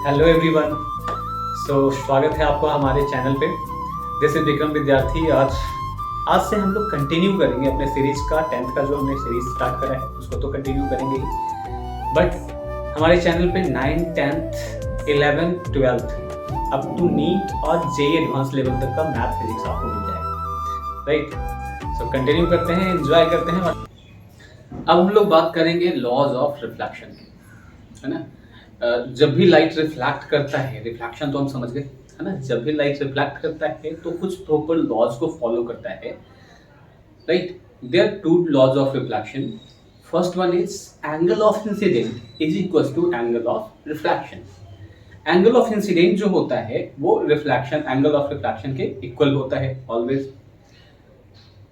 Hello everyone. स्वागत है आपका हमारे चैनल पे। दिस इज विक्रम विद्यार्थी। आज से हम लोग कंटिन्यू करेंगे अपने सीरीज का 10th का जो हमने सीरीज स्टार्ट करा है उसको तो कंटिन्यू करेंगे ही, बट हमारे चैनल पे 9th 10th 11th 12th up to NEET और जेईई एडवांस लेवल तक का मैथ फिजिक्स आपको मिल जाएगा, राइट। सो कंटिन्यू करते हैं, एंजॉय करते हैं। अब हम लोग बात करेंगे लॉज ऑफ रिफ्लेक्शन की, है ना। जब भी लाइट रिफ्लेक्ट करता है, रिफ्लेक्शन तो हम समझ गए, है ना। जब भी लाइट रिफ्लेक्ट करता है तो कुछ प्रॉपर लॉज को फॉलो करता है, right. There are two laws of reflection. First one is angle of incidence is equal to angle of reflection. Angle of incidence जो होता है वो रिफ्लेक्शन एंगल ऑफ रिफ्लेक्शन के इक्वल होता है ऑलवेज।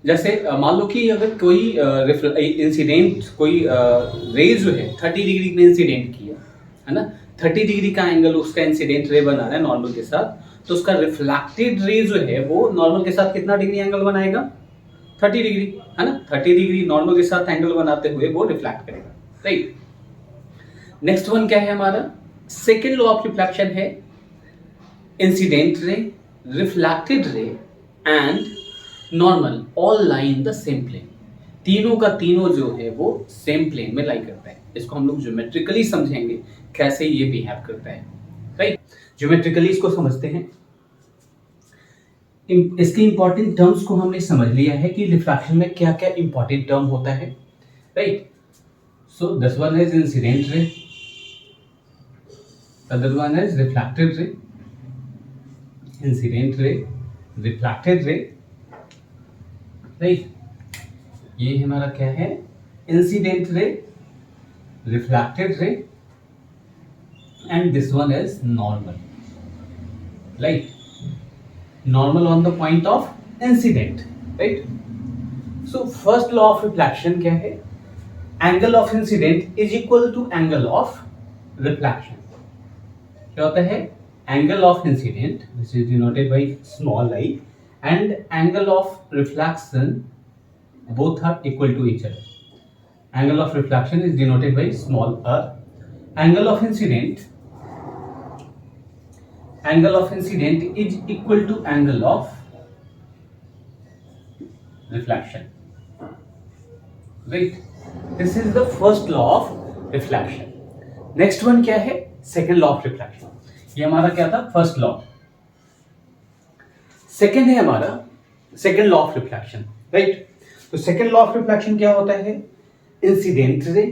जैसे मान लो कि अगर कोई इंसिडेंट कोई रे जो है 30 डिग्री में इंसिडेंट किया, है ना, 30 डिग्री का एंगल उसका इंसिडेंट रे बना है नॉर्मल के साथ, तो उसका रिफ्लेक्टेड रे जो है वो नॉर्मल के साथ कितना डिग्री एंगल बनाएगा? 30 डिग्री, है ना। 30 डिग्री नॉर्मल के साथ एंगल बनाते हुए वो रिफ्लेक्ट करेगा, राइट। नेक्स्ट वन क्या है हमारा? सेकेंड लॉ ऑफ रिफ्लेक्शन है incident ray, reflected ray and normal all lie in the same plane. तीनों का तीनों जो है वो सेम प्लेन में लाई करता है। इसको हम लोग ज्योमेट्रिकली समझेंगे कैसे ये बिहेव करता है, राइट। ज्योमेट्रिकली इसको समझते हैं। इसके इंपॉर्टेंट टर्म्स को हमने समझ लिया है कि रिफ्रैक्शन में क्या क्या इंपॉर्टेंट टर्म होता है, right. So this one is incident ray, other one is reflected ray, incident ray, reflected ray, right. ये हमारा क्या है? Incident ray, reflected ray and this one is normal, right. Normal on the point of incidence, right. So first law of reflection क्या है? Angle of incidence is equal to angle of reflection. क्या होता है? Angle of incidence which is denoted by small I and angle of reflection both are equal to each other. Angle of reflection is denoted by small r. Angle of incident is equal to angle of reflection, right. This is the first law of reflection. Next one क्या है? second law of reflection. ये हमारा क्या था? first law. Second है हमारा second law of reflection, right. तो second law of reflection क्या होता है? Incident ray,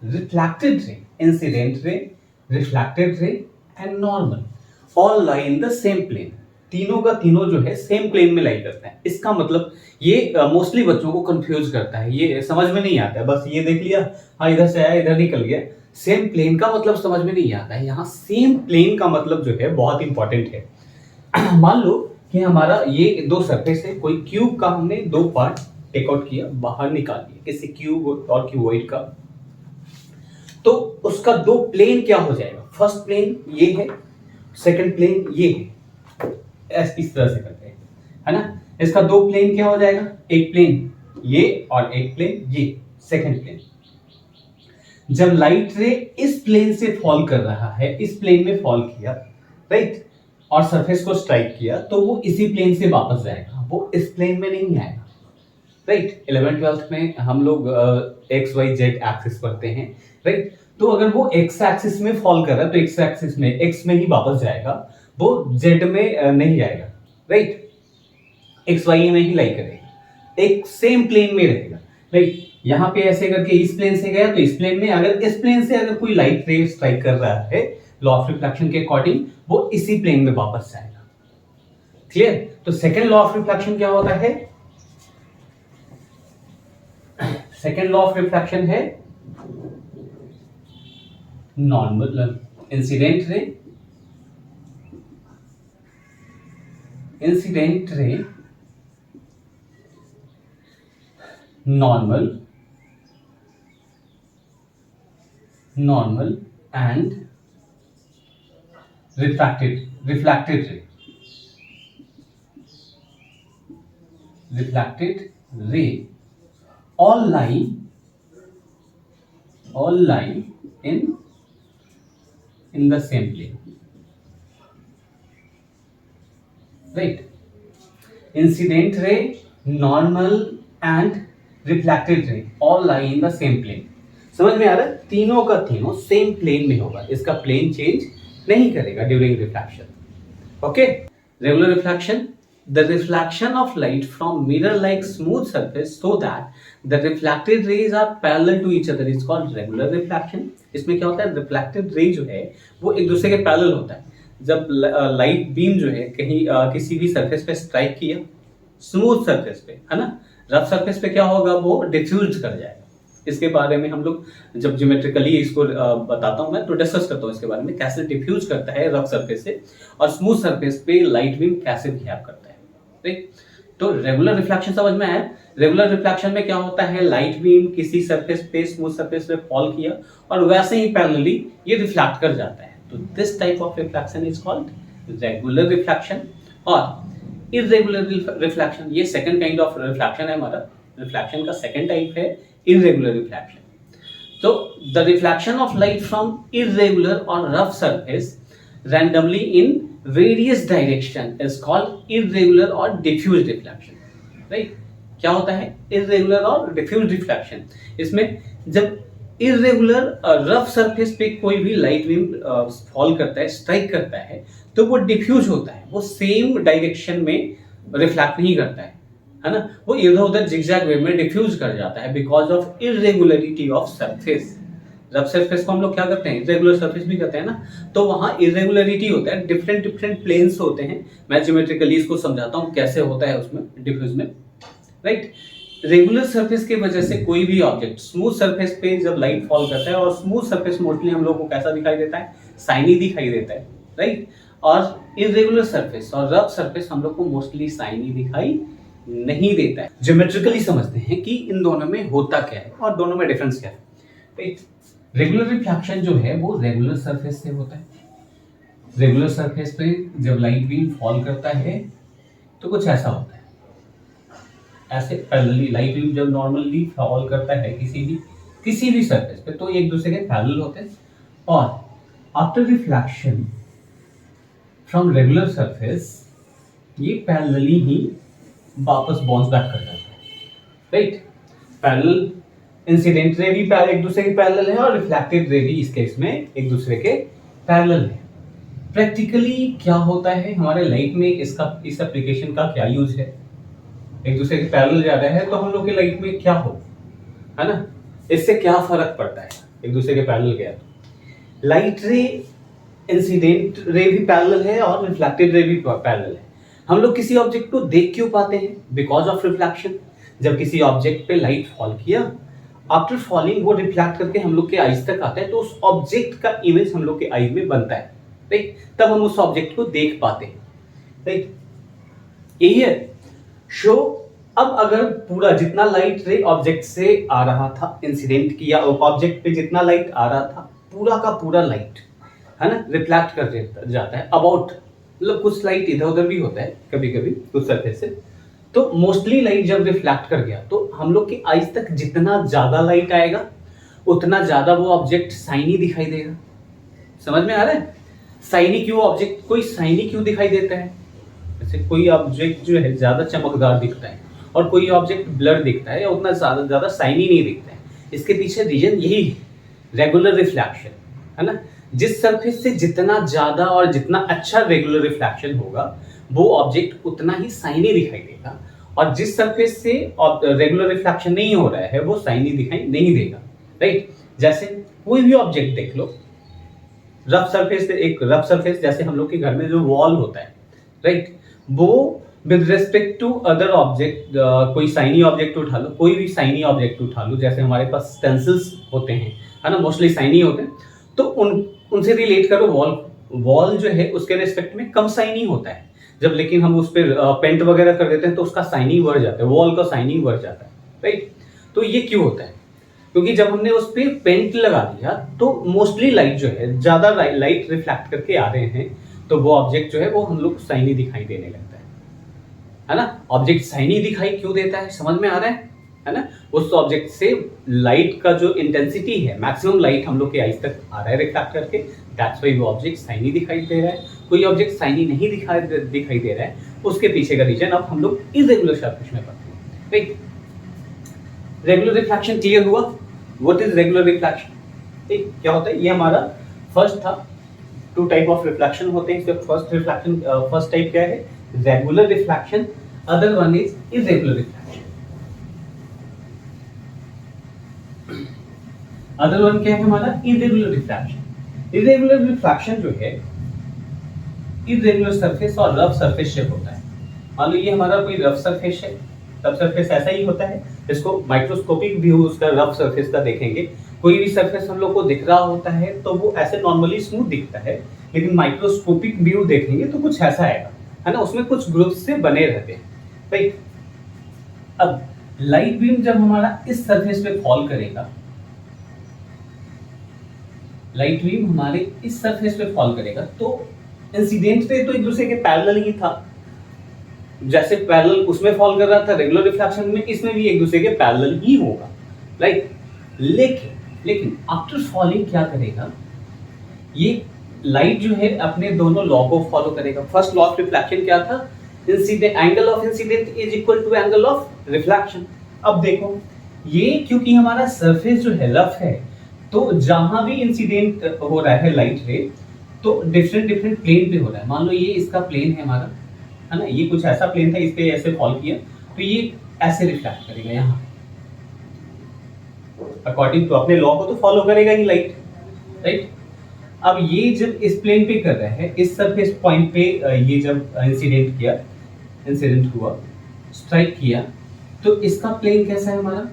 reflected ray, incident ray, reflected ray and normal all lie in the same plane. तीनों का तीनों जो है सेम प्लेन में लाई करता है। इसका मतलब ये मोस्टली बच्चों को कंफ्यूज करता है, ये समझ में नहीं आता है। बस ये देख लिया, हाँ इधर से आया इधर निकल गया। सेम प्लेन का मतलब समझ में नहीं आता है। यहाँ सेम प्लेन का मतलब जो है बहुत इंपॉर्टेंट है। मान लो कि हमारा ये दो सरफेस है, कोई क्यूब का हमने दो पार्ट टेक आउट किया, बाहर निकाल दिया, किसी क्यूब और क्यूबॉइड का, तो उसका दो प्लेन क्या हो जाएगा? फर्स्ट प्लेन ये है, सेकंड प्लेन ये है। इस तरह से करते हैं, है ना। इसका दो प्लेन क्या हो जाएगा? एक प्लेन ये और एक प्लेन ये, सेकंड प्लेन। जब लाइट रे इस प्लेन से फॉल कर रहा है, इस प्लेन में फॉल किया, राइट, और सरफेस को स्ट्राइक किया, तो वो इसी प्लेन से वापस जाएगा, वो इस प्लेन में नहीं आएगा, राइट। 11th 12th में हम लोग एक्स वाई जेड एक्सिस पढ़ते हैं, राइट। तो अगर वो एक्स एक्सिस में फॉल कर रहा है तो एक्स एक्सिस में एक्स में ही वापस जाएगा, वो जेड में नहीं जाएगा, राइट। एक्स वाई में ही लाई करेगा, एक सेम प्लेन में रहेगा, राइट। यहाँ पे ऐसे करके इस प्लेन से गया तो इस प्लेन में, अगर इस प्लेन से अगर कोई लाइट रे स्ट्राइक कर रहा है लॉ ऑफ रिफ्लेक्शन के अकॉर्डिंग, वो इसी प्लेन में वापस जाएगा। क्लियर? तो सेकेंड लॉ ऑफ रिफ्लेक्शन क्या होता है? सेकेंड लॉ ऑफ रिफ्लेक्शन है normal incident ray, normal and refracted ray all lie in the same plane, right. Incident ray, normal and reflected ray all lie in the same plane. समझ में आ रहा है? तीनों का तीनों सेम प्लेन में होगा, इसका प्लेन चेंज नहीं करेगा during reflection. Okay. Regular reflection, the reflection of light from mirror like smooth surface so that the reflected rays are parallel to each other is called regular reflection. इसमें क्या होता है, reflected ray जो है वो एक दूसरे के पैरेलल होता है। जब लाइट बीम जो है कहीं किसी भी सरफेस पे स्ट्राइक किया, स्मूथ सरफेस पे, है ना, रफ सरफेस पे क्या होगा, वो डिफ्यूज कर जाएगा। इसके बारे में हम लोग जब ज्योमेट्रिकली इसको बताता हूं मैं, तो डिस्कस करता हूं इसके बारे में, कैसे डिफ्यूज करता है रफ सरफेस से और स्मूथ सरफेस पे लाइट बीम कैसे बिहेव करता है। ठीक, तो रेगुलर रिफ्लेक्शन समझ में आया? रेगुलर रिफ्लेक्शन में क्या होता है, लाइट बीम किसी सरफेस पे, स्मूथ सरफेस पे फॉल किया और वैसे ही पैरेलली ये रिफ्लेक्ट कर जाता है। तो this type of reflection is called regular reflection. और इररेगुलर रिफ्लेक्शन, ये सेकंड काइंड ऑफ रिफ्लेक्शन है हमारा। रिफ्लेक्शन का सेकंड टाइप है irregular reflection. So the reflection of light from irregular or rough surface randomly in various direction is called irregular or diffuse reflection. Right? क्या होता है irregular और diffuse reflection? इसमें जब irregular rough surface पे कोई भी light beam fall करता है, strike करता है, तो वो diffuse होता है, वो same direction में reflect नहीं करता है ना, वो इधर उधर जिगजैग वे में डिफ्यूज कर जाता है because of irregularity of surface. Rough surface को हम लोग क्या करते हैं, इरेगुलर सरफेस भी कहते हैं ना, तो वहां इरेगुलरिटी होता है, डिफरेंट डिफरेंट प्लेन्स होते हैं। मैं ज्योमेट्रिकली इसको समझाता हूं कैसे होता है उसमें डिफ्यूज में। राइट, रेगुलर सरफेस की वजह से कोई भी ऑब्जेक्ट स्मूथ सरफेस पे जब लाइट फॉल करता है, और स्मूथ सरफेस मोस्टली हम लोग को कैसा दिखाई देता है, साइनी दिखाई देता है। राइट, और इरेगुलर सरफेस और रफ सरफेस हम लोग को मोस्टली साइनी दिखाई नहीं देता है। ज्योमेट्रिकली समझते हैं कि इन दोनों में होता क्या है और दोनों में डिफरेंस क्या है। रेगुलर रिफ्लेक्शन जो है वो रेगुलर सरफेस से होता है। रेगुलर सरफेस पे जब लाइट बीम फॉल करता है तो कुछ ऐसा होता है, ऐसे पैरेलली लाइट बीम जब नॉर्मली फॉल करता है किसी भी सरफेस पे, तो एक दूसरे के पैरेलल होते हैं, और after reflection from regular surface ये पैरेलली ही वापस बाउंस बैक कर जाता है। राइट, पैरेलल इंसिडेंट रे भी एक दूसरे के पैरेलल है और रिफ्लेक्टेड रे भी इस केस में एक दूसरे के पैरेलल है। प्रैक्टिकली क्या होता है हमारे लाइफ में, इसका इस एप्लीकेशन का क्या यूज है, एक दूसरे के पैरेलल जा रहा है तो हम लोग के लाइफ में क्या हो, है ना, इससे क्या फर्क पड़ता है एक दूसरे के पैरेलल गया तो। लाइट रे इंसिडेंट रे भी पैरेलल है और रिफ्लेक्टेड रे भी पैरेलल है। हम लोग किसी ऑब्जेक्ट को देख क्यों पाते हैं, बिकॉज ऑफ रिफ्लेक्शन। जब किसी ऑब्जेक्ट पे लाइट फॉल किया, आफ्टर फॉलिंग वो रिफ्लेक्ट करके हम लोग के आईज तक आता है, तो उस ऑब्जेक्ट का इमेज हम लोग के आईज में बनता है। राइट, तब हम उस ऑब्जेक्ट को देख पाते हैं। राइट, यही है शो। अब अगर पूरा जितना लाइट रे ऑब्जेक्ट से आ रहा था, इंसिडेंट किया ऑब्जेक्ट पे जितना लाइट आ रहा था, पूरा का पूरा लाइट, है ना, रिफ्लेक्ट कर जाता है अबाउट, मतलब कुछ लाइट इधर उधर भी होता है कभी कभी कुछ सरफेस से, तो मोस्टली लाइट जब रिफ्लेक्ट कर गया तो हम लोग की आईज तक जितना ज्यादा लाइट आएगा उतना ज्यादा वो ऑब्जेक्ट साइनी दिखाई देगा। समझ में आ रहा है? साइनी क्यों ऑब्जेक्ट, कोई साइनी क्यों दिखाई देता है? जैसे कोई ऑब्जेक्ट जो है ज्यादा चमकदार दिखता है और कोई ऑब्जेक्ट ब्लर दिखता है या उतना ज्यादा साइनी नहीं दिखता है। इसके पीछे रीजन यही है, रेगुलर रिफ्लेक्शन, है ना। जिस सरफेस से जितना ज्यादा और जितना अच्छा रेगुलर रिफ्लेक्शन होगा वो ऑब्जेक्ट उतना ही साइनी दिखाई देगा, और जिस सरफेस से रेगुलर रिफ्लेक्शन नहीं हो रहा है वो साइनी दिखाई नहीं देगा। राइट, जैसे कोई भी ऑब्जेक्ट देख लो, रफ सरफेस, एक रफ सरफेस जैसे हम लोग के घर में जो वॉल होता है, राइट, वो with respect to other object, कोई साइनी ऑब्जेक्ट उठा लो, कोई भी साइनी ऑब्जेक्ट उठा लो, जैसे हमारे पास स्टेंसिल्स होते हैं, है ना, मोस्टली साइनी होते हैं, तो उनसे रिलेट करो। वॉल जो है उसके रेस्पेक्ट में कम साइनी होता है, जब लेकिन हम उस पर पेंट वगैरह कर देते हैं तो उसका साइनिंग बढ़ जाता है, वॉल का साइनिंग बढ़ जाता है। राइट, तो ये क्यों होता है? क्योंकि जब हमने उस पर पेंट लगा दिया तो मोस्टली लाइट जो है, ज्यादा लाइट रिफ्लेक्ट करके आ रहे हैं, तो वो ऑब्जेक्ट जो है वो हम लोग साइनी दिखाई देने लगता है ना। ऑब्जेक्ट साइनी दिखाई क्यों देता है, समझ में आ रहा है ना। उस ऑब्जेक्ट से लाइट का जो इंटेंसिटी है, मैक्सिमम लाइट हम लोग के आईज तक आ रहा है रिफ्लेक्ट करके, दैट्स व्हाई वो ऑब्जेक्ट साइनी दिखाई दे रहा है। कोई ऑब्जेक्ट साइनी नहीं दिखाई दे रहा है उसके पीछे का रीजन अब हम लोग इरेगुलर सरफेस में पढ़ते हैं। राइट, रेगुलर रिफ्लेक्शन क्लियर हुआ? What is regular reflection? ठीक, क्या होता है? ये हमारा फर्स्ट था। टू टाइप ऑफ रिफ्लेक्शन होते हैं इसमें। फर्स्ट टाइप क्या है? Regular reflection, other one is irregular reflection. Other one क्या है हमारा? Irregular reflection. इरेगुलर रिफ्लेक्शन जो है इरेगुलर सरफेस और रफ सरफेस से होता है। मान लो ये हमारा कोई रफ सरफेस है, रफ सरफेस ऐसा ही होता है। इसको माइक्रोस्कोपिक व्यू उसका रफ सरफेस का देखेंगे। कोई भी सरफेस हम लोग को दिख रहा होता है तो वो ऐसे नॉर्मली स्मूथ दिखता है, लेकिन माइक्रोस्कोपिक व्यू देखेंगे तो कुछ ऐसा आएगा, है ना? उसमें कुछ ग्रुप्स से बने रहते हैं। राइट, अब लाइट बीम जब हमारा इस सरफेस पे फॉल करेगा, लाइट बीम हमारे इस सरफेस पे फॉल करेगा तो इंसिडेंट रे तो एक दूसरे के पैरेलल ही था। जैसे पैरेलल उसमें फॉल कर रहा था रेगुलर रिफ्लेक्शन में, इसमें भी एक दूसरे के पैरेलल ही होगा। राइट, लेकिन आफ्टर फॉलिंग क्या करेगा? ये लाइट जो है अपने दोनों लॉ को फॉलो करेगा। फर्स्ट लॉ ऑफ रिफ्लेक्शन क्या था? Incident angle of incidence is equal to angle of reflection. अब देखो, ये क्योंकि हमारा सरफेस जो है रफ है, तो जहां भी इंसिडेंट हो रहा है लाइट रे, तो डिफरेंट प्लेन पे हो रहा है। मान लो ये इसका प्लेन है हमारा, है ना? ये कुछ ऐसा प्लेन था, इस पे ऐसे फॉल किया तो ये ऐसे रिफ्लेक्ट करेगा यहाँ, अकॉर्डिंग टू अपने लॉ को तो फॉलो करेगा ही लाइट। राइट, अब ये जब इस प्लेन पे कर रहा है, इस सरफेस पॉइंट पे ये जब इंसिडेंट हुआ, स्ट्राइक किया, तो इसका प्लेन कैसा है हमारा?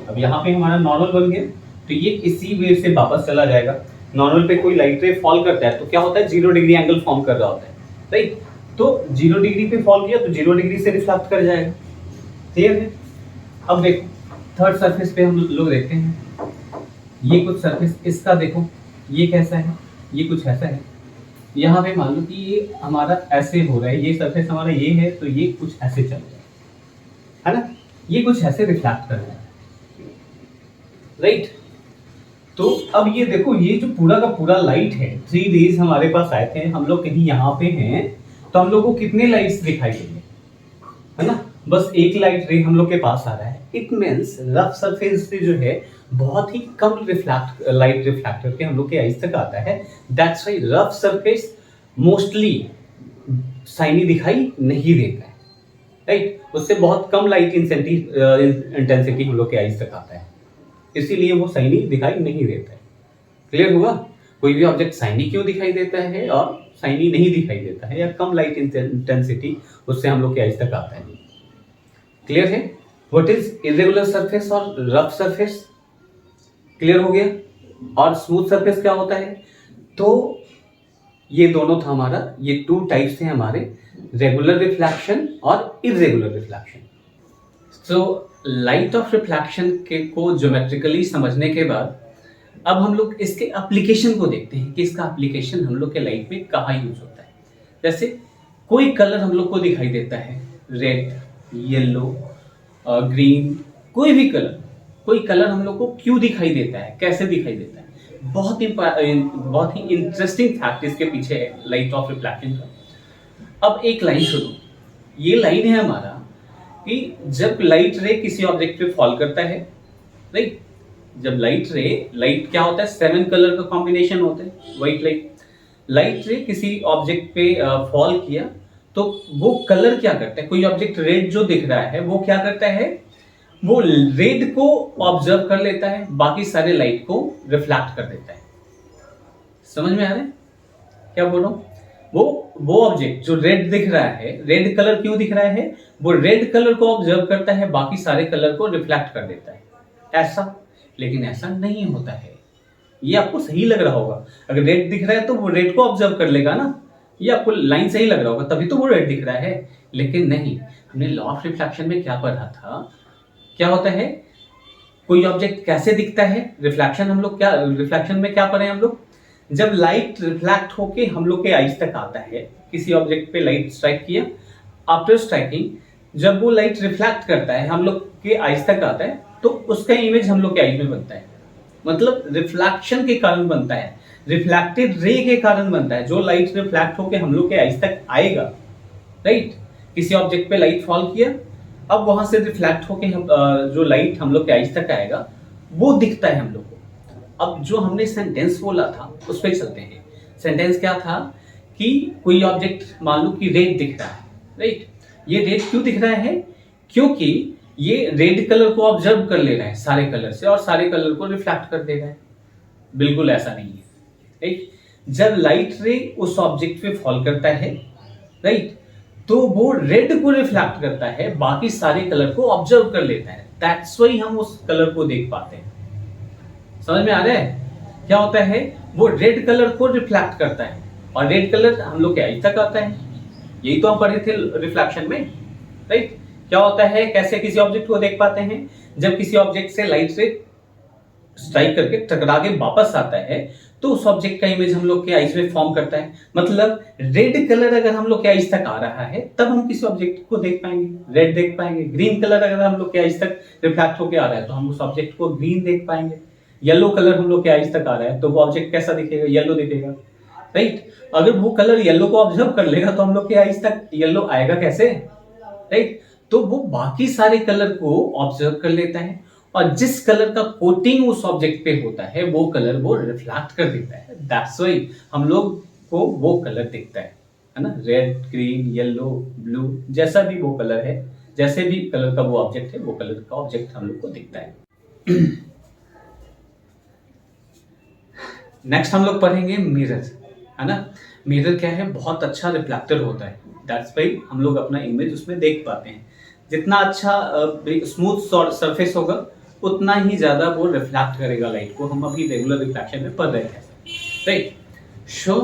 अब यहाँ पे हमारा नॉर्मल बन गया, तो ये इसी वेव से वापस चला जाएगा। नॉर्मल पे कोई लाइट रे फॉल करता है तो क्या होता है? 0 डिग्री एंगल फॉर्म कर रहा होता है। राइट, तो 0 डिग्री पे फॉल किया तो 0 डिग्री से रिफ्लेक्ट कर जाएगा। क्लियर है? अब देखो थर्ड सरफेस पे हम लोग देखते हैं। ये कुछ सरफेस इसका देखो, ये कैसा है? ये कुछ ऐसा है। यहाँ पे मान लो कि ये हमारा ऐसे हो रहा है, ये सरफेस हमारा ये है, तो ये कुछ ऐसे चल रहा है ना? ये कुछ ऐसे रिफ्लेक्ट कर रहा है। राइट, तो अब ये देखो, ये जो पूरा का पूरा लाइट है, 3 रेज हमारे पास आए थे, हम लोग कहीं यहाँ पे हैं, तो हम लोग को कितने लाइट्स दिखाई देंगे, है ना? बस एक लाइट रे हम लोग के पास आ रहा है। इट मींस रफ सरफेस से जो है बहुत ही कम लाइट रिफ्लेक्ट करके हम लोग के आईज तक आता है। That's why rough surface mostly shiny दिखाई नहीं देता है। राइट, उससे बहुत कम लाइट इंटेंसिटी हम लोग के आईज तक आता है, इसीलिए वो शाइनी दिखाई नहीं देता है। क्लियर हुआ? कोई भी ऑब्जेक्ट शाइनी क्यों दिखाई देता है और शाइनी नहीं दिखाई देता है, या कम लाइट इंटेंसिटी उससे हम लोग के आईज तक आता है। क्लियर है? व्हाट इज इरेगुलर सरफेस और रफ सरफेस? क्लियर हो गया? और स्मूथ सरफेस क्या होता है? तो ये दोनों था हमारा, ये 2 टाइप्स थे हमारे, रेगुलर रिफ्लेक्शन और irregular reflection. So light of reflection को ज्योमेट्रिकली समझने के बाद अब हम लोग इसके एप्लीकेशन को देखते हैं कि इसका एप्लीकेशन हम लोग के लाइफ में कहाँ यूज होता है। जैसे कोई कलर हम लोग को दिखाई देता है, रेड, येलो, ग्रीन, कोई भी कलर, कोई कलर हम लोग को क्यों दिखाई देता है, कैसे दिखाई देता है? बहुत ही इंटरेस्टिंग फैक्ट इसके पीछे है लाइट ऑफ रिफ्लेक्शन का। अब एक लाइन सुनो, ये लाइन है हमारा कि जब लाइट रे किसी ऑब्जेक्ट पे फॉल करता है, राइट, जब लाइट क्या होता है? 7 कलर का कॉम्बिनेशन होता है, व्हाइट लाइट रे किसी ऑब्जेक्ट पे फॉल किया तो वो कलर क्या करता है? कोई ऑब्जेक्ट रेड जो दिख रहा है वो क्या करता है? वो रेड को ऑब्जर्व कर लेता है, बाकी सारे लाइट को रिफ्लेक्ट कर देता है। समझ में आ रहा है क्या बोल रहा हूं? वो ऑब्जेक्ट जो रेड दिख रहा है, रेड कलर क्यों दिख रहा है? वो रेड कलर को ऑब्जर्व करता है, बाकी सारे कलर को रिफ्लेक्ट कर देता है। ऐसा, लेकिन ऐसा नहीं होता है। ये आपको सही लग रहा होगा, अगर रेड दिख रहा है तो वो रेड को ऑब्जर्व कर लेगा ना, ये आपको लाइन सही लग रहा होगा, तभी तो वो रेड दिख रहा है। लेकिन नहीं, हमने लॉ ऑफ रिफ्लेक्शन में क्या पढ़ा था? क्या होता है? कोई ऑब्जेक्ट कैसे दिखता है? रिफ्लेक्शन में क्या पढ़े हम लोग? जब लाइट रिफ्लेक्ट होके हम लोग के आईज तक आता है, किसी ऑब्जेक्ट पे लाइट स्ट्राइक किया, आफ्टर स्ट्राइकिंग जब वो लाइट रिफ्लेक्ट करता है हम लोग के आईज तक आता है, तो उसका इमेज हम लोग के आईज में बनता है। मतलब रिफ्लेक्शन के कारण बनता है, रिफ्लेक्टेड रे के कारण बनता है। जो लाइट रिफ्लेक्ट होके हम लोग के आईज तक आएगा, राइट, किसी ऑब्जेक्ट पे लाइट फॉल किया, अब वहां से रिफ्लेक्ट होके जो लाइट हम लोग के आईज तक आएगा वो दिखता है हम लोग को। अब जो हमने सेंटेंस बोला था उस पर चलते हैं। सेंटेंस क्या था कि कोई ऑब्जेक्ट मान लो कि रेड दिख रहा है, राइट। ये रेड क्यों दिख रहा है? क्योंकि ये रेड कलर को ऑब्जर्व कर ले रहा है सारे कलर से और सारे कलर को रिफ्लेक्ट कर दे रहा है। बिल्कुल ऐसा नहीं है, राइट। जब लाइट रे उस ऑब्जेक्ट पे फॉल करता है, राइट, तो वो रेड को रिफ्लेक्ट करता है, बाकी सारे कलर को ऑब्जर्व कर लेता है। दैट्स व्हाई हम उस कलर को देख पाते हैं। समझ में आ रहा है? क्या होता है, वो रेड कलर को रिफ्लेक्ट करता है और रेड कलर हम लोग के आई तक आता है। यही तो हम पढ़े थे रिफ्लेक्शन में, राइट। क्या होता है, कैसे किसी ऑब्जेक्ट को देख पाते हैं? जब किसी ऑब्जेक्ट से लाइट से स्ट्राइक करके टकरा के वापस आता है तो उस ऑब्जेक्ट का इमेज हम लोग के आईज में फॉर्म करता है। मतलब रेड कलर अगर हम लोग के आईज तक आ रहा है तब हम किसी ऑब्जेक्ट को देख पाएंगे, रेड देख पाएंगे। ग्रीन कलर अगर हम लोग के आईज तक रिफ्लेक्ट होकर आ रहा है तो हम उस ऑब्जेक्ट को ग्रीन देख पाएंगे। येलो कलर हम लोग के आईज तक आ रहा है तो वो ऑब्जेक्ट कैसा दिखेगा? येलो दिखेगा, राइट। अगर वो कलर येलो को ऑब्जर्व कर लेगा तो हम लोग के आईज तक येलो आएगा कैसे, राइट। तो वो बाकी सारे कलर को ऑब्जर्व कर लेता है और जिस कलर का कोटिंग उस ऑब्जेक्ट पे होता है वो कलर वो रिफ्लेक्ट कर देता है। दैट्स व्हाई हम लोग को वो कलर दिखता है ना। रेड, ग्रीन, येलो, ब्लू, जैसा भी वो कलर है, जैसे भी कलर का वो ऑब्जेक्ट है, वो कलर का ऑब्जेक्ट हम लोग को दिखता है। नेक्स्ट हम लोग पढ़ेंगे मिरर, है ना। मिरर क्या है? बहुत अच्छा रिफ्लेक्टर होता है। दैट्स व्हाई हम लोग अपना इमेज उसमें देख पाते हैं। जितना अच्छा स्मूथ सरफेस होगा उतना ही ज्यादा वो रिफ्लेक्ट करेगा लाइट को। हम अभी रेगुलर रिफ्लेक्शन में पढ़ रहे हैं, राइट। सो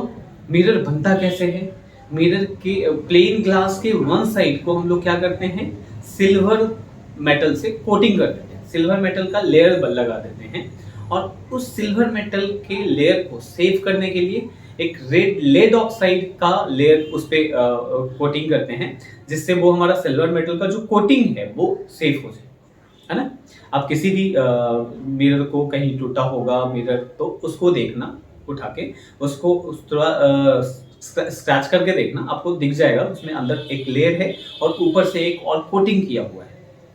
मिरर बनता कैसे है? मिरर के प्लेन ग्लास के वन साइड को हम लोग क्या करते हैं, सिल्वर मेटल से कोटिंग कर देते हैं। सिल्वर मेटल का लेयर लगा देते हैं और उस सिल्वर मेटल के लेयर को सेव करने के लिए एक रेड लेड ऑक्साइड का लेयर उस पे कोटिंग करते हैं, जिससे वो हमारा सिल्वर मेटल का जो कोटिंग है वो सेफ हो जाए, है ना। आप किसी भी मिरर को कहीं टूटा होगा मिरर तो उसको देखना, उठा के उसको थोड़ा स्क्रैच करके देखना, आपको दिख जाएगा उसमें अंदर एक लेयर है और ऊपर से एक और कोटिंग किया हुआ है।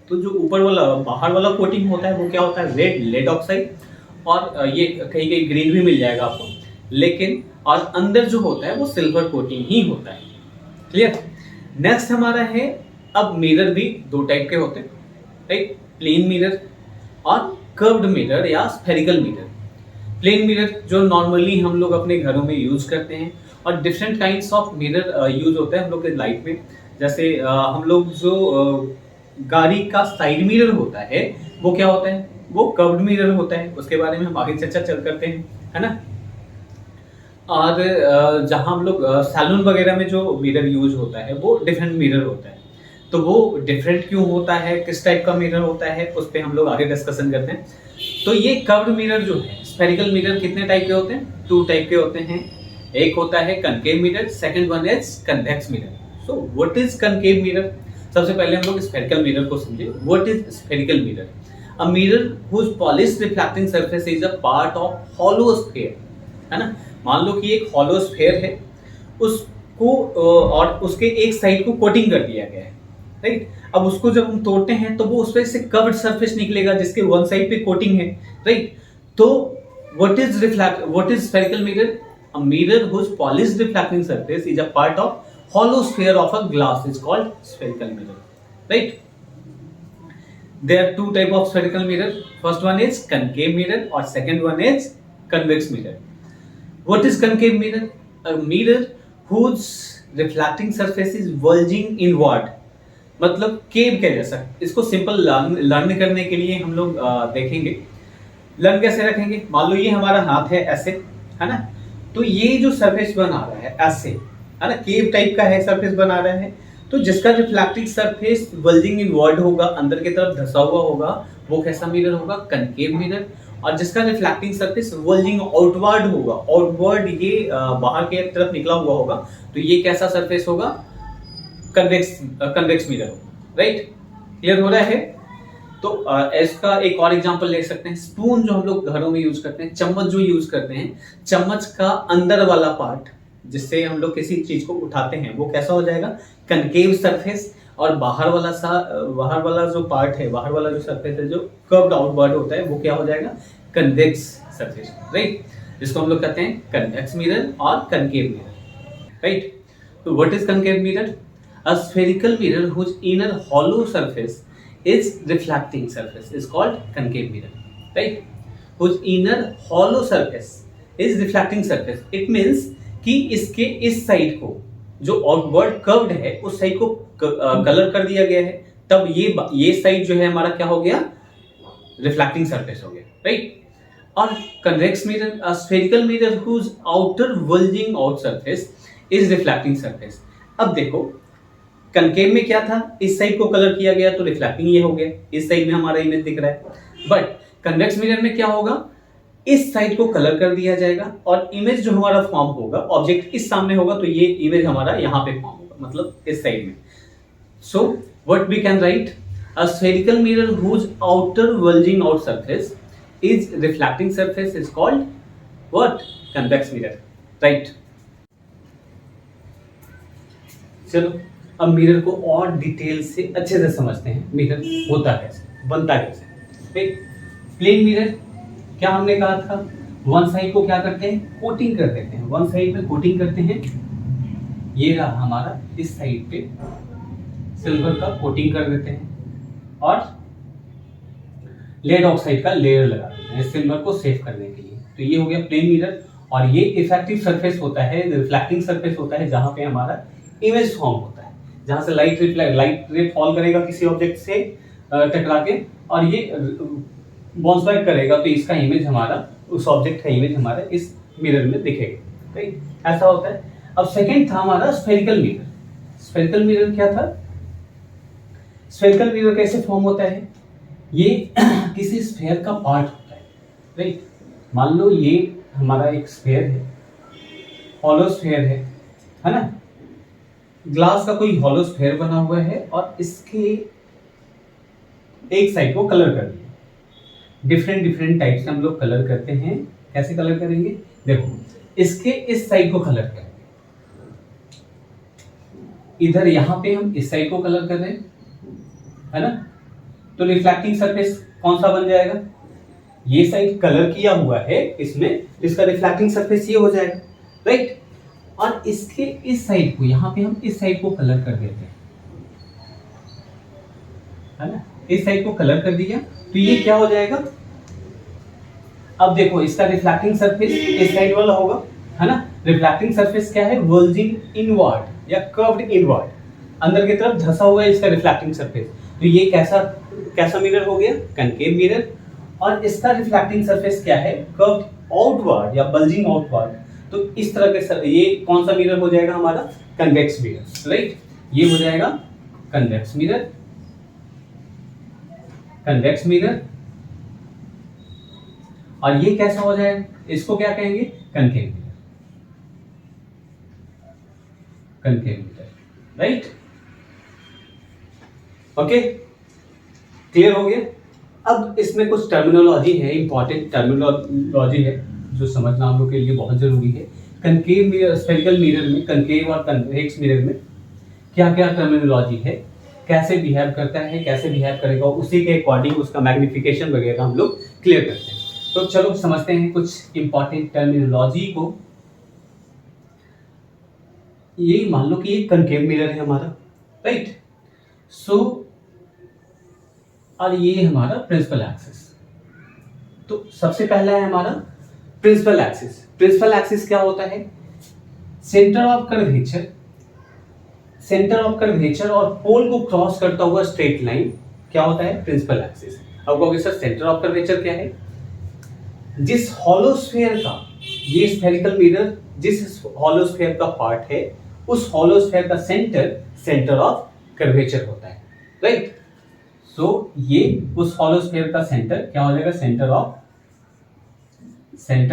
तो जो ऊपर वाला बाहर वाला कोटिंग होता है वो क्या होता है, रेड लेड ऑक्साइड, और ये कहीं कहीं ग्रीन भी मिल जाएगा आपको, लेकिन और अंदर जो होता है वो सिल्वर कोटिंग ही होता है। क्लियर? नेक्स्ट हमारा है, अब मिरर भी दो टाइप के होते हैं, राइट। प्लेन मिरर और कर्व्ड मिरर या स्फेरिकल मिरर। प्लेन मिरर जो नॉर्मली हम लोग अपने घरों में यूज करते हैं, और different kinds of mirror use होते हैं हम लोग के लाइफ में। जैसे हम लोग जो गाड़ी का साइड मिरर होता है वो क्या होता है, वो कर्व्ड मिरर होता है। उसके बारे में हम आगे चर्चा करते हैं, है ना। और जहां हम लोग सैलून वगैरह में जो मिरर यूज होता है वो डिफरेंट मिरर होता है। तो वो डिफरेंट क्यों होता है, किस टाइप का मिरर होता है, उस पर हम लोग आगे डिस्कशन करते हैं। तो ये कर्व्ड मिरर जो है, स्फेरिकल मिरर कितने टाइप के होते हैं? टू टाइप के होते हैं। एक होता है concave mirror, second one is convex mirror. So what is concave mirror? सबसे पहले हम लोग स्फेरिकल मिरर को समझे। What is spherical mirror? A mirror whose polished reflecting surface is a part of hollow sphere, है ना। मान लो कि एक हॉलो स्फीयर है, उसको और उसके एक साइड को कोटिंग कर दिया गया है, राइट। अब उसको जब हम तोड़ते हैं तो वो उसमें से कर्व्ड सरफेस निकलेगा जिसके वन साइड पे कोटिंग है, राइट। तो what is spherical mirror? A mirror whose polished reflecting surface is a part of hollow sphere of a glass is called spherical mirror, right. There are two type of spherical mirror. First one is concave mirror or second one is convex mirror. What is concave mirror? A mirror whose reflecting surface is bulging inward. मतलब केव के जैसा। इसको simple learn करने के लिए हम लोग देखेंगे। लर्न कैसे रखेंगे? मान लो ये हमारा हाथ है ऐसे, है ना। तो ये जो सरफेस बना रहा है ऐसे, है ना, केव टाइप का है सरफेस बना रहा है। तो जिसका रिफ्लेक्टिंग सरफेस बल्जिंग इनवर्ड होगा, अंदर की तरफ धंसा हुआ होगा, वो कैसा मिरर होगा? Concave mirror. और जिसका रिफ्लेक्टिंग सरफेस बल्जिंग आउटवर्ड होगा, आउटवर्ड ये बाहर की तरफ निकला हुआ होगा, तो ये कैसा सरफेस होगा? कन्वेक्स मिरर होगा, राइट। क्लियर हो रहा है? तो इसका एक और एग्जांपल ले सकते हैं। स्पून जो हम लोग घरों में यूज करते हैं, चम्मच जो यूज करते हैं, चम्मच का अंदर वाला पार्ट जिससे हम लोग किसी चीज को उठाते हैं वो कैसा हो जाएगा, कनकेव सरफेस। और बाहर वाला जो पार्ट है, बाहर वाला जो सरफेस है जो कर्व्ड आउटवर्ड होता है वो क्या हो जाएगा, कन्वेक्स सरफेस, राइट, जिसको हम लोग कहते हैं कन्वेक्स मिरर और कनकेव मिरर, राइट। तो what is concave mirror? A spherical mirror whose inner hollow surface is reflecting surface is called concave mirror, right? Whose inner hollow surface is reflecting surface, it means कि इसके इस side को जो outward curved है उस side को colour कर दिया गया है, तब ये साइड जो है हमारा क्या हो गया, रिफ्लेक्टिंग सरफेस हो गया, राइट। और convex mirror, a spherical mirror whose outer bulging out surface is reflecting surface। अब देखो कनकेव में क्या था, इस साइड को कलर किया गया तो रिफ्लेक्टिंग ये हो गया, इस साइड में हमारा इमेज दिख रहा है। बट कन्वेक्स मिरर में क्या होगा, इस साइड को कलर कर दिया जाएगा और इमेज जो हमारा फॉर्म होगा, ऑब्जेक्ट इस सामने होगा तो ये इमेज हमारा यहाँ पे फॉर्म होगा, मतलब इस साइड में। So what we can write, a spherical mirror whose outer bulging out surface is reflecting surface is called what, convex mirror, right। चलो अब मिरर को और डिटेल से अच्छे से समझते हैं, मिरर होता कैसे, बनता कैसे, ठीक। प्लेन मिरर क्या हमने कहा था, वन साइड को क्या करते हैं, कोटिंग कर देते हैं, वन साइड पे कोटिंग करते हैं, ये रहा हमारा, इस साइड पे सिल्वर का कोटिंग कर देते हैं और लेड ऑक्साइड का लेयर लगा देते हैं सिल्वर को सेव करने के लिए। तो ये हो गया प्लेन मिरर। और ये इफेक्टिव सरफेस होता है, रिफ्लेक्टिंग सरफेस होता है, जहां पे हमारा इमेज फॉर्म होता है, जहां से लाइट रे फॉल करेगा किसी ऑब्जेक्ट से टकरा के और ये बाउंस बैक करेगा, तो इसका इमेज हमारा, उस ऑब्जेक्ट का इमेज हमारा इस मिरर में दिखेगा, राइट, ऐसा होता है। अब सेकंड था हमारा स्फेरिकल मिरर। स्फेरिकल मिरर क्या था, स्फेरिकल मिरर कैसे फॉर्म होता है, ये किसी स्फेयर का पार्ट होता है, राइट। मान लो ये हमारा एक स्फेयर है, हॉलो स्फेयर है ना, ग्लास का कोई हॉलो स्फेयर बना हुआ है और इसके एक साइड को कलर कर दिया। डिफरेंट टाइप से हम लोग कलर करते हैं, कैसे कलर करेंगे, देखो इसके इस साइड को कलर करेंगे, इधर यहां पे हम इस साइड को कलर कर रहे हैं, है ना, तो रिफ्लेक्टिंग सरफेस कौन सा बन जाएगा, ये साइड कलर किया हुआ है इसमें, इसका रिफ्लेक्टिंग सरफेस ये हो जाएगा, राइट। और इसके इस साइड को, यहां पे हम इस साइड को कलर कर देते हैं, है ना, इस साइड को कलर कर दिया तो ये क्या हो जाएगा, अब देखो इसका रिफ्लेक्टिंग सरफेस इस साइड वाला होगा, है ना। रिफ्लेक्टिंग सरफेस क्या है, वर्जिंग इनवर्ड या कर्व्ड इनवर्ड, अंदर की तरफ धंसा हुआ है इसका रिफ्लेक्टिंग सरफेस। तो ये कैसा मिरर हो गया, कनकेव मिरर। और इसका रिफ्लेक्टिंग सरफेस क्या है, कर्व्ड आउटवर्ड या बल्जिंग आउटवर्ड। तो इस तरह के ये कौन सा मिरर हो जाएगा हमारा, कन्वेक्स मिरर, राइट। ये हो जाएगा कन्वेक्स मिरर, कन्वेक्स मिरर। और ये कैसा हो जाएगा, इसको क्या कहेंगे, concave mirror, concave mirror, right. Okay, clear हो गया। अब इसमें कुछ टर्मिनोलॉजी है, इंपॉर्टेंट टर्मिनोलॉजी है जो समझना हम लोग के लिए बहुत जरूरी है। कनकेव मिरर, स्फेरिकल मिरर में, कनकेव और कन्वेक्स मिरर में क्या क्या टर्मिनोलॉजी है, कैसे बिहेव करता है, कैसे बिहेव करेगा, उसी के अकॉर्डिंग उसका मैग्निफिकेशन वगैरह हम लोग क्लियर करते हैं। तो चलो समझते हैं कुछ इंपॉर्टेंट टर्मिनोलॉजी को। ये मान लो कि ये कनकेव मिरर है हमारा, राइट। सो और ये हमारा प्रिंसिपल एक्सिस। तो सबसे पहला है हमारा प्रिंसिपल एक्सिस। प्रिंसिपल एक्सिस क्या होता है, centre of curvature, centre of curvature और पोल को क्रॉस करता हुआ स्ट्रेट लाइन क्या होता है, प्रिंसिपल एक्सिस। अब कहोगे सर सेंटर ऑफ कर्वेचर क्या है, जिस हॉलो स्फीयर का, ये स्फेरिकल मिरर जिस हॉलो स्फीयर का पार्ट है, उस हॉलो स्फीयर का सेंटर ऑफ कर्वेचर होता है, राइट। सो ये उस हॉलो स्फीयर का सेंटर क्या हो जाएगा, सेंटर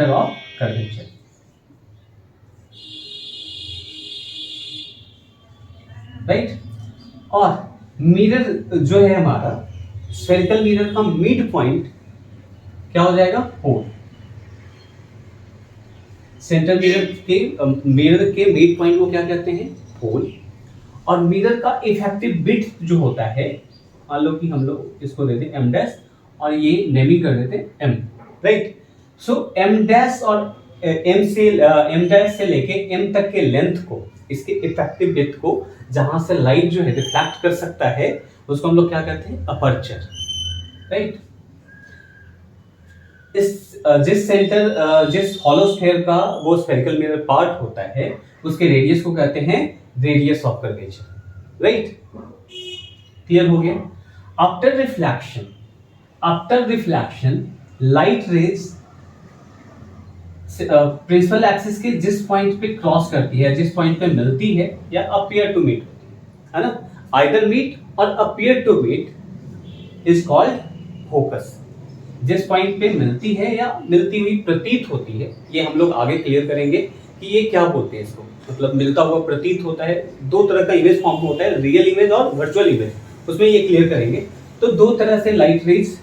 ऑफ कर्वेचर, राइट। और मिरर जो है हमारा, स्फेरिकल मिरर का मिड पॉइंट क्या हो जाएगा, पोल। सेंटर मिरर के मिड पॉइंट को क्या कहते हैं, पोल। और मिरर का इफेक्टिव विड्थ जो होता है, मान लो कि हम लोग इसको देते हैं एम डैश और ये नेमिंग कर देते हैं एम, राइट। सो एम डैश और एम डैश से लेके एम तक के लेंथ को, इसके इफेक्टिव विड्थ को, जहां से लाइट जो है रिफ्लेक्ट कर सकता है, उसको हम लोग क्या कहते हैं, अपर्चर, राइट। जिस हॉलो स्फीयर का वो स्फेरिकल मिरर पार्ट होता है, उसके रेडियस को कहते हैं radius of curvature, right. Clear हो गया। After reflection light rays principal axis के जिस पॉइंट पे क्रॉस करती है, जिस पॉइंट पे मिलती है या अपीयर टू मीट होती है ना, either meet or appear to meet is called focus. जिस पॉइंट पे मिलती है या मिलती हुई प्रतीत होती है, ये हम लोग आगे क्लियर करेंगे कि ये क्या बोलते हैं इसको, मतलब मिलता हुआ प्रतीत होता है। दो तरह का इमेज फॉर्म होता है, रियल इमेज और वर्चुअल इमेज, उसमें ये क्लियर करेंगे। तो दो तरह से लाइट रेज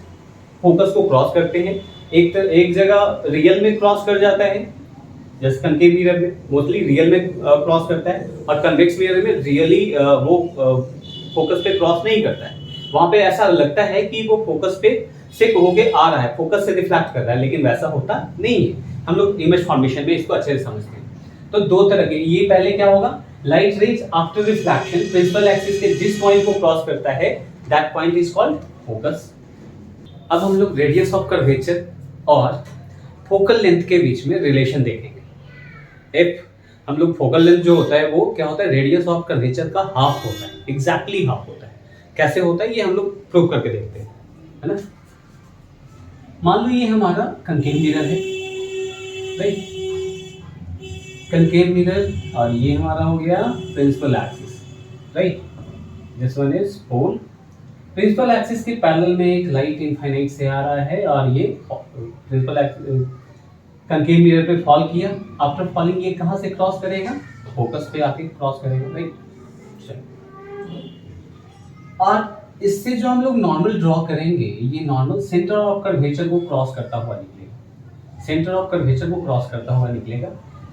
फोकस को क्रॉस करते हैं। एक जगह रियल में क्रॉस कर जाता है, जैसे कनकेव मिरर में मोस्टली रियल में क्रॉस करता है, और कन्वेक्स मिरर में रियली वो फोकस पे क्रॉस नहीं करता है। वहां पे ऐसा लगता है कि वो फोकस पे से होके आ रहा है, फोकस से रिफ्लेक्ट कर रहा है, लेकिन वैसा होता नहीं है। हम लोग इमेज फॉर्मेशन में इसको अच्छे से समझते हैं। तो दो तरह के, ये पहले क्या होगा, light rays after reflection principal axis के जिस पॉइंट को क्रॉस करता है, that point is called focus. अब हम लोग रेडियस ऑफ कर्वेचर और फोकल लेंथ के बीच में रिलेशन देखेंगे। इफ हम लोग फोकल लेंथ जो होता है वो क्या होता है, रेडियस ऑफ कर्वेचर का हाफ होता है, एग्जैक्टली हाफ होता है। कैसे होता है ये हम लोग प्रूव करके देखते हैं, है ना। मान लो ये हमारा कनकेव मिरर है, राइट, कनकेव मिरर, और ये हमारा हो गया principal axis, right. This one is pole. Principal axis के पैरेलल में एक लाइट इनफाइनाइट से आ रहा है, और ये प्रिंसिपल एक्सिस कनकेव मिरर पे फॉल किया। आफ्टर फॉलिंग ये कहां से क्रॉस करेगा, फोकस पे आके क्रॉस करेगा, राइट। और इससे जो हम लोग नॉर्मल ड्रॉ करेंगे, ये नॉर्मल सेंटर ऑफ कर्वेचर को क्रॉस करता हुआ निकलेगा, सेंटर ऑफ कर्वेचर को क्रॉस करता हुआ निकलेगा।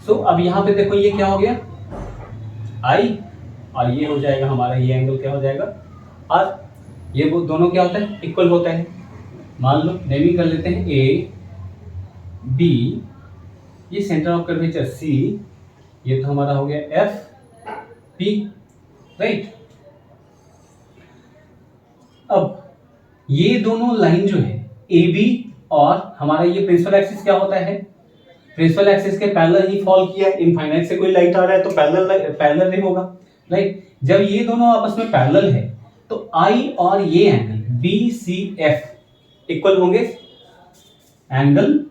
सो अब यहाँ पे देखो ये क्या हो गया, आई, और ये हो जाएगा हमारा, ये एंगल क्या हो जाएगा, और ये वो दोनों क्या होता है, इक्वल होता है। मान लो नेमिंग कर लेते हैं ए बी, ये सेंटर ऑफ कर्वेचर सी, ये तो हमारा हो गया एफ पी, राइट। अब ये दोनों लाइन जो है ए बी, और हमारा ये प्रिंसिपल एक्सिस क्या होता है, प्रिंसिपल एक्सिस के पैरेलल ही फॉल किया। इनफाइनाइट से कोई लाइट आ रहा है तो पैरेलल नहीं होगा, राइट। जब ये दोनों आपस में पैरेलल है तो आई और ये angle B C F equal होंगे। Angle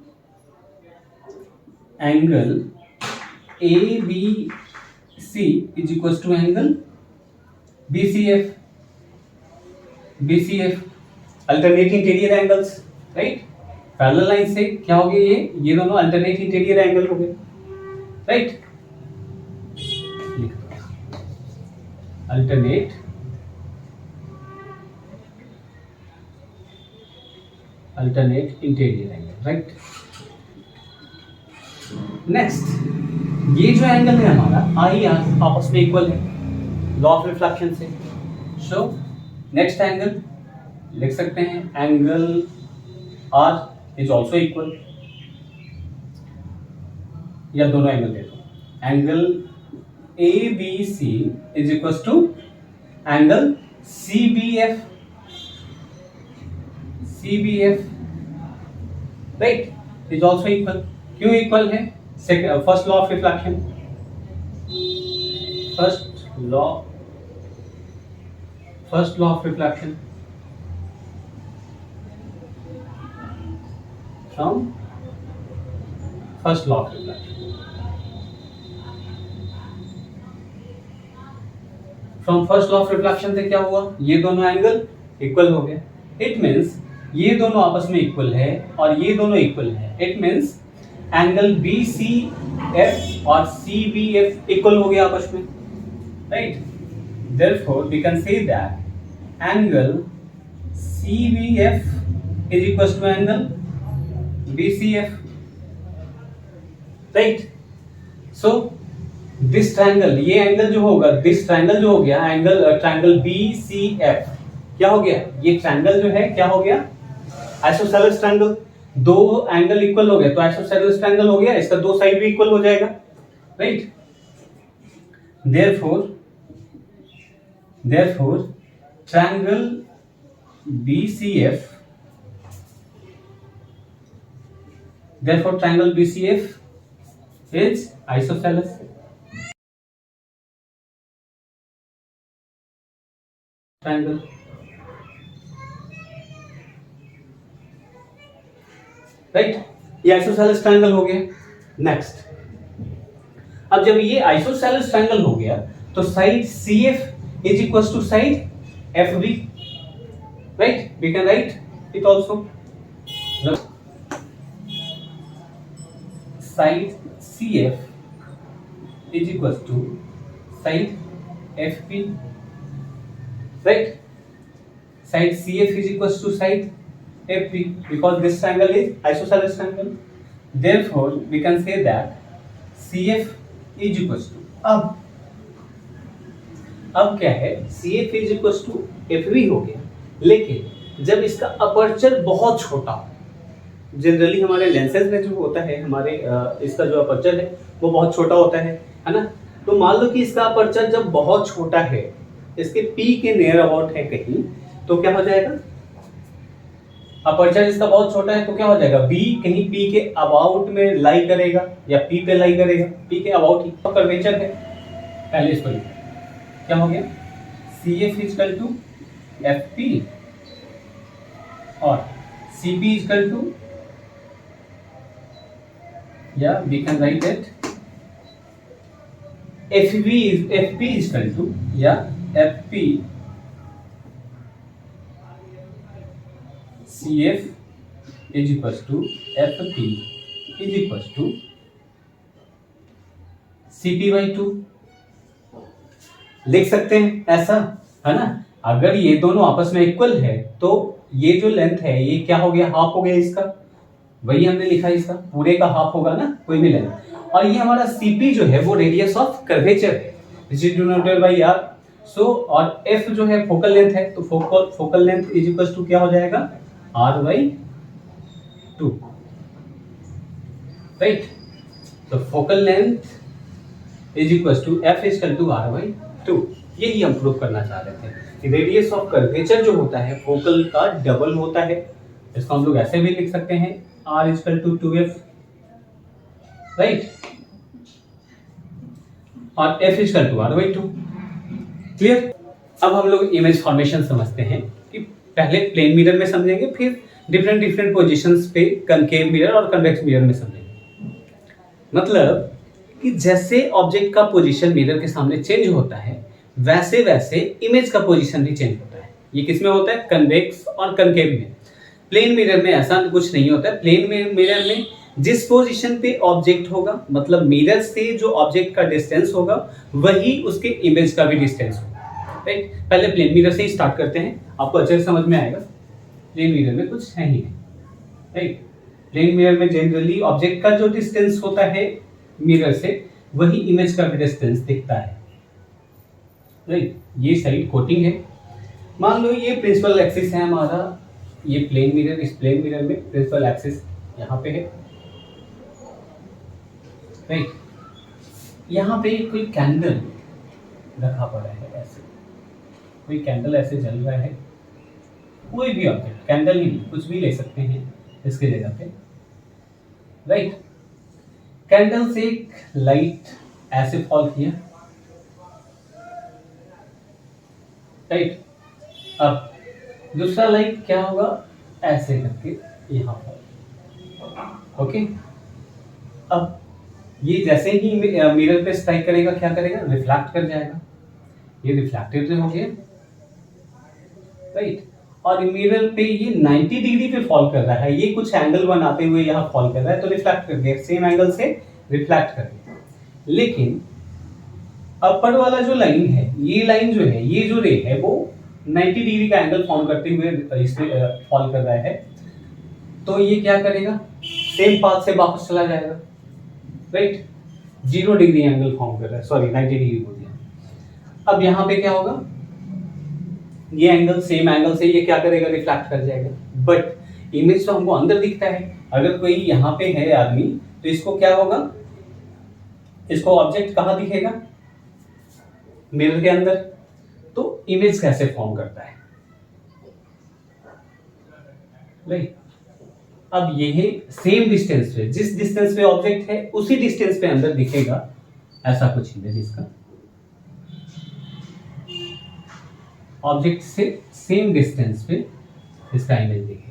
A B C is equal to angle B C F, BCF alternate interior angles, right. Parallel line से क्या हो गए, ये दोनों अल्टरनेट इंटीरियर एंगल हो गए, right. Alternate interior angle, right. Next ये जो एंगल है हमारा आई आपस में इक्वल है लॉ ऑफ रिफ्लेक्शन से। सो नेक्स्ट एंगल लिख सकते हैं, angle R is also equal, या दोनों एंगल देखो, angle A B C is equal to angle C B F, right, is also equal. क्यों इक्वल है, first law of reflection, first law of reflection from first law of reflection, from first law of reflection से क्या हुआ, ये दोनों angle equal हो गए। It means ये दोनों आपस में इक्वल है और ये दोनों इक्वल है। It means angle B C F और सी बी एफ इक्वल हो गया आपस में, right. Therefore, we can say that angle CBF is equal to angle BCF, right? So this triangle, ये एंगल जो होगा, दिस ट्रायंगल जो हो गया एंगल, ट्रायंगल BCF क्या हो गया, ये ट्रायंगल जो है क्या हो गया, आइसोसेलेस ट्रायंगल। दो एंगल इक्वल हो गया तो आइसोसेलेस ट्रायंगल हो गया, इसका दो साइड भी इक्वल हो जाएगा, right. therefore triangle BCF, therefore triangle BCF is isosceles। Triangle, right, ये आइसोसेलेस ट्रायंगल हो गया। नेक्स्ट, अब जब ये आइसोसेलेस ट्रायंगल हो गया तो side CF is equal to side FB, right, we can write it also. Side CF is equal to side FB, right, side CF is equals to side FB because this triangle is isosceles triangle, therefore we can say that CF is equals to, अब क्या है, CF is equals to FB हो गया, लेकिन जब इसका aperture बहुत छोटा हो, जनरली हमारे लेंसेज में जो होता है, हमारे इसका जो अपर्चर है वो बहुत छोटा होता है ना। तो मान लो कि इसका अपर्चर जब बहुत छोटा है, इसके P के नियर अबाउट है कहीं, तो क्या हो जाएगा, अपर्चर इसका बहुत छोटा है तो क्या हो जाएगा, B कहीं P के अबाउट में लाई करेगा या P पे लाई करेगा, P के अबाउट ही तो कर्वेचर है। पहले इसको लिखो, क्या हो गया, CF इक्वल टू FP और CP इक्वल टू, या we can write it FP equal to, या FP CF is equals to FP is equals to CP/2 लिख सकते हैं ऐसा, है ना। अगर ये दोनों आपस में इक्वल है तो ये जो लेंथ है ये क्या हो गया, हाफ हो गया इसका, वही हमने लिखा, इसका पूरे का हाफ होगा ना कोई भी लेंथ। और ये हमारा CP जो है वो रेडियस ऑफ कर्वेचर है, which is denoted by R। So और F जो है फोकल लेंथ है, तो focal length is equal to क्या हो जाएगा, R/2, राइट। तो focal length is equal to F is equal to R/2। यही हम प्रूव करना चाह रहे थे कि रेडियस ऑफ कर्वेचर जो होता है फोकल का डबल होता है। इसको हम लोग ऐसे भी लिख सकते हैं, R is equal to 2F, right, और F is equal to R/2। Clear. अब हम लोग इमेज फॉर्मेशन समझते हैं कि पहले प्लेन मिरर में समझेंगे, फिर डिफरेंट पोजीशंस पे कनकेव मिरर और कन्वेक्स मिरर में समझेंगे। मतलब कि जैसे ऑब्जेक्ट का पोजीशन मिरर के सामने चेंज होता है, वैसे वैसे इमेज का पोजीशन भी चेंज होता है। ये किसमें होता है, कन्वेक्स और कनकेव में। प्लेन मिरर में ऐसा कुछ नहीं होता है। प्लेन मिरर में जिस पोजीशन पे ऑब्जेक्ट होगा, मतलब मिरर से जो ऑब्जेक्ट का डिस्टेंस होगा वही उसके इमेज का भी डिस्टेंस होगा, राइट। पहले प्लेन मिरर से ही स्टार्ट करते हैं, आपको अच्छे से समझ में आएगा। प्लेन मिरर में कुछ नहीं है, राइट। प्लेन मिरर में जनरली ऑब्जेक्ट का जो डिस्टेंस होता है मिरर से, वही इमेज का भी डिस्टेंस दिखता है, राइट। ये साइड कोटिंग है। मान लो ये प्रिंसिपल एक्सिस है हमारा, ये प्लेन मिरर, इस प्लेन मिरर में प्रिंसिपल एक्सिस यहाँ पे है, राइट। यहाँ पे कोई कैंडल रखा पड़ा है, ऐसे कोई कैंडल ऐसे जल रहा है। कोई भी ऑब्जेक्ट, कैंडल ही कुछ भी ले सकते हैं इसके जगह पे, राइट। कैंडल से एक लाइट ऐसे फॉल किया, राइट। अब दूसरा लाइट क्या होगा, ऐसे करके यहाँ पर, ओके। अब ये जैसे ही मिरर पे स्ट्राइक करेगा, क्या करेगा, रिफ्लेक्ट कर जाएगा। ये रिफ्लेक्टेड हो गया, राइट। और मिरर पे ये 90 डिग्री पे फॉल कर रहा है, ये कुछ एंगल बनाते हुए यहाँ फॉल कर रहा है, तो रिफ्लेक्ट कर गया, सेम एंगल से रिफ्लेक्ट कर गया। लेकिन अपर वाला जो लाइन है, ये लाइन जो है, ये जो रे है, वो 90 डिग्री का एंगल फॉर्म करते हुए इसमें फॉल कर रहा है, तो ये क्या करेगा, सेम पाथ से वापस चला जाएगा, राइट। 0 डिग्री एंगल फॉर्म कर रहा है, सॉरी 90 डिग्री बोल दिया। अब यहाँ पे क्या होगा, ये एंगल सेम एंगल से ये क्या करेगा, रिफ्लेक्ट कर जाएगा, बट इमेज तो हमको अंदर दिखता है। अगर कोई यहाँ पे है आदमी तो इसको क्या होगा, इसको ऑब्जेक्ट कहाँ दिखेगा, मिरर के अंदर। तो इमेज कैसे फॉर्म करता है, राइट। अब ये है सेम डिस्टेंस पे, जिस डिस्टेंस पे ऑब्जेक्ट है उसी डिस्टेंस पे अंदर दिखेगा, ऐसा कुछ इमेज इसका। ऑब्जेक्ट से सेम डिस्टेंस पे इसका इमेज दिखेगा,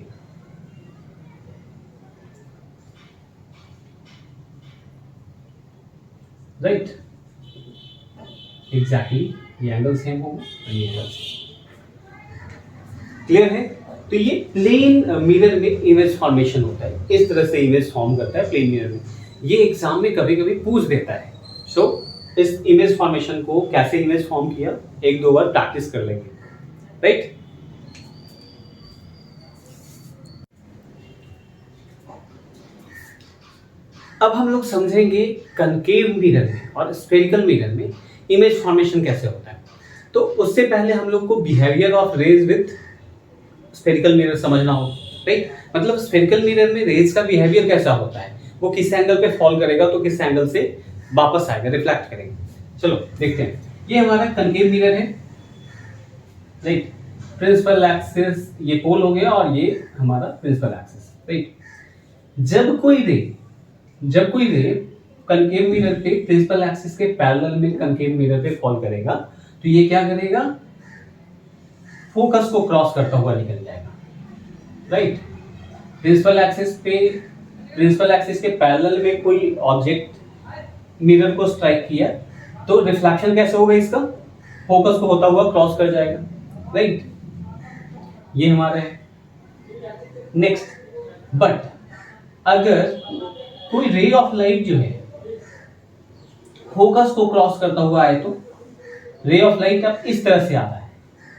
राइट। एग्जैक्टली ये एंगल सेम होगा और ये एंगल क्लियर है। तो ये प्लेन मिरर में इमेज फॉर्मेशन होता है, इस तरह से इमेज फॉर्म करता है प्लेन मिरर में। ये एग्जाम में कभी कभी पूछ देता है। सो इस इमेज फॉर्मेशन को कैसे इमेज फॉर्म किया, एक दो बार प्रैक्टिस कर लेंगे, राइट। अब हम लोग समझेंगे कनकेव मिरर में और स्फेरिकल मिरर में इमेज फॉर्मेशन कैसे होता है। तो उससे पहले हम लोग को behaviour of rays with spherical mirror समझना हो, राइट। मतलब स्फेरिकल मिरर में रेज का बिहेवियर कैसा होता है, वो किस एंगल पे फॉल करेगा तो किस एंगल से वापस आएगा, रिफ्लेक्ट करेगा। चलो देखते हैं। ये हमारा कनकेव मिरर है, राइट। प्रिंसिपल एक्सिस ये पोल हो गया और ये हमारा प्रिंसिपल एक्सिस, राइट। जब कोई रे कनकेव मिरर पे प्रिंसिपल एक्सिस के पैरेलल में कनकेव मिरर पे फॉल करेगा तो ये क्या करेगा, फोकस को क्रॉस करता हुआ निकल जाएगा, राइट। प्रिंसिपल एक्सिस के पैरेलल में कोई ऑब्जेक्ट मिरर को स्ट्राइक किया तो रिफ्लेक्शन कैसे होगा इसका, फोकस को होता हुआ क्रॉस कर जाएगा, राइट। ये हमारा है। नेक्स्ट, बट अगर कोई रे ऑफ लाइट जो है फोकस को क्रॉस करता हुआ आए तो रे ऑफ लाइट अब इस तरह से आता है,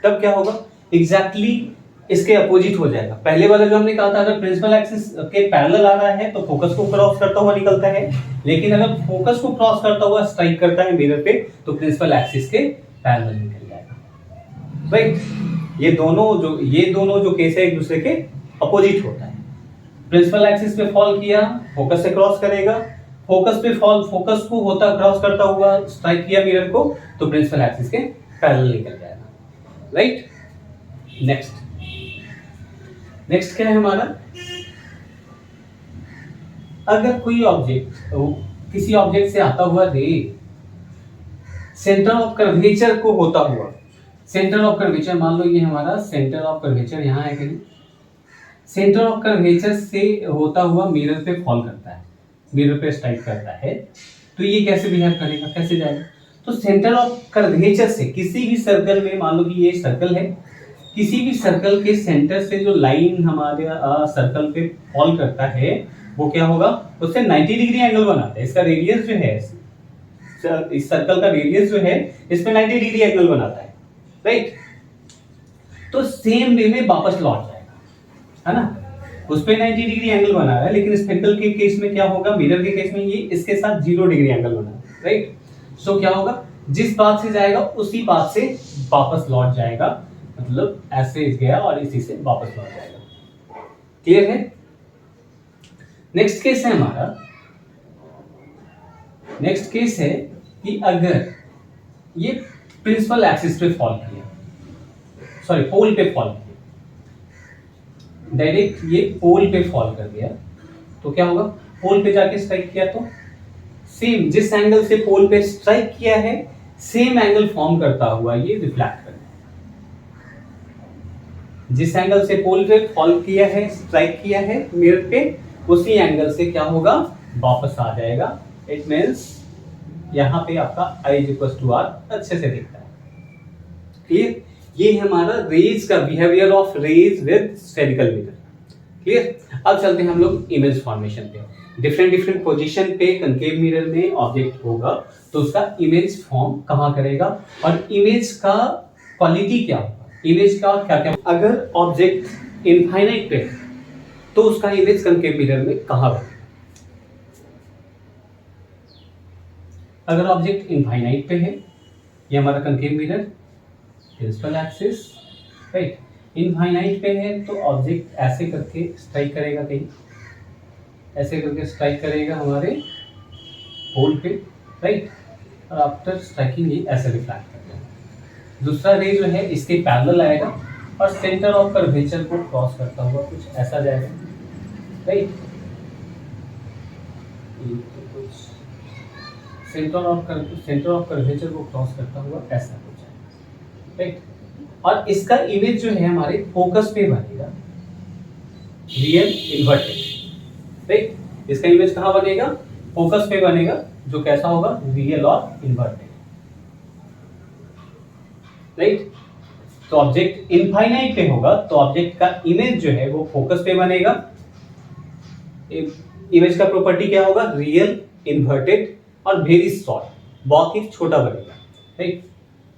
तब क्या होगा, एग्जैक्टली इसके अपोजिट हो जाएगा। पहले वाला जो हमने कहा था, अगर प्रिंसिपल एक्सिस के पैरेलल आ रहा है तो फोकस को क्रॉस करता हुआ निकलता है, लेकिन अगर फोकस को क्रॉस करता हुआ स्ट्राइक करता है मिरर पे तो प्रिंसिपल एक्सिस के पैरेलल निकल जाएगा, राइट। ये दोनों जो केस है एक दूसरे के अपोजिट होता है। प्रिंसिपल एक्सिस पे फॉल किया, फोकस से क्रॉस करेगा, फोकस को होता क्रॉस करता हुआ स्ट्राइक किया मिरर को तो प्रिंसिपल एक्सिस के पैरेलल निकल जाएगा, राइट। नेक्स्ट क्या है हमारा, अगर कोई ऑब्जेक्ट किसी ऑब्जेक्ट से आता हुआ रे सेंटर ऑफ कर्वेचर को होता हुआ, सेंटर ऑफ कर्वेचर मान लो ये हमारा सेंटर ऑफ कर्वेचर यहाँ है कहीं, सेंटर ऑफ कर्वेचर से होता हुआ मिरर पे फॉल करता है, मिरर पे स्ट्राइक करता है तो ये कैसे बिहेव करेगा, कैसे जाएगा। तो सेंटर ऑफ कर्वेचर से किसी भी सर्कल में, मान लो कि ये सर्कल है, किसी भी सर्कल के सेंटर से जो लाइन हमारे सर्कल पे फॉल करता है वो क्या होगा, उससे 90 डिग्री एंगल बनाता है। इसका रेडियस जो है, इस सर्कल का रेडियस जो है इस पे 90 डिग्री एंगल बनाता है, राइट। तो सेम वे में वापस लौट जाएगा, है ना। उस पे 90 डिग्री एंगल बना रहा है, लेकिन स्फेरिकल के केस में क्या होगा, मिरर के केस में ये इसके साथ 0 डिग्री एंगल बना रहा है, राइट। सो क्या होगा, जिस पाथ से जाएगा उसी पाथ से वापस लौट जाएगा, मतलब ऐसे गया और इसी से वापस लौट जाएगा, क्लियर है। नेक्स्ट केस है हमारा, नेक्स्ट केस है कि अगर ये प्रिंसिपल एक्सिस पे फॉल किया, सॉरी पोल पे फॉल किया, डायरेक्ट ये पोल पे फॉल कर दिया तो क्या होगा, पोल पे जाके स्ट्राइक किया तो सेम जिस एंगल से पोल पे स्ट्राइक किया है सेम एंगल फॉर्म करता हुआ ये रिफ्लेक्ट कर, जिस एंगल से पोल पे फॉल किया है, स्ट्राइक किया है मिरर पे, उसी एंगल से क्या होगा, वापस आ जाएगा। इट मींस यहाँ पे आपका I = R अच्छे से दिखता है, क्लियर। ये हमारा रेज का behaviour of rays with spherical mirror, clear. अब चलते हैं हम लोग इमेज फॉर्मेशन पे। डिफरेंट पोजीशन पे कनकेव मिरर में ऑब्जेक्ट होगा तो उसका इमेज फॉर्म कहाँ करेगा और इमेज का क्वालिटी क्या होगा, इमेज का क्या क्या। अगर ऑब्जेक्ट इनफाइनाइट पे तो उसका इमेज कनकेव मिरर में कहाँ बनेगा, अगर ऑब्जेक्ट इनफाइनाइट पे है, ये हमारा concave mirror principal axis, right. Infinite पे है तो ऑब्जेक्ट ऐसे करके स्ट्राइक करेगा, कहीं ऐसे करके स्ट्राइक करेगा हमारे होल पे, राइट। और आफ्टर स्ट्राइकिंग ये ऐसे रिफ्लेक्ट करेगा। दूसरा रे जो है इसके पैरेलल आएगा और सेंटर ऑफ कर्वेचर को क्रॉस करता हुआ कुछ ऐसा जाएगा, राइट। सेंटर ऑफ कर्वेचर को क्रॉस करता हुआ ऐसा कुछ है, राइट। और इसका इमेज जो है हमारे फोकस पे बनेगा, रियल इन्वर्टेड, राइट। इसका इमेज कहाँ बनेगा? फोकस पे बनेगा, जो कैसा होगा? रियल और इन्वर्टेड, राइट। तो ऑब्जेक्ट इनफाइनाइट पे होगा तो ऑब्जेक्ट का इमेज जो है वो फोकस पे बनेगा। इमेज का प्रॉपर्टी क्या होगा? रियल, इन्वर्टेड और वेरी शॉर्ट, बहुत ही छोटा बनेगा, राइट।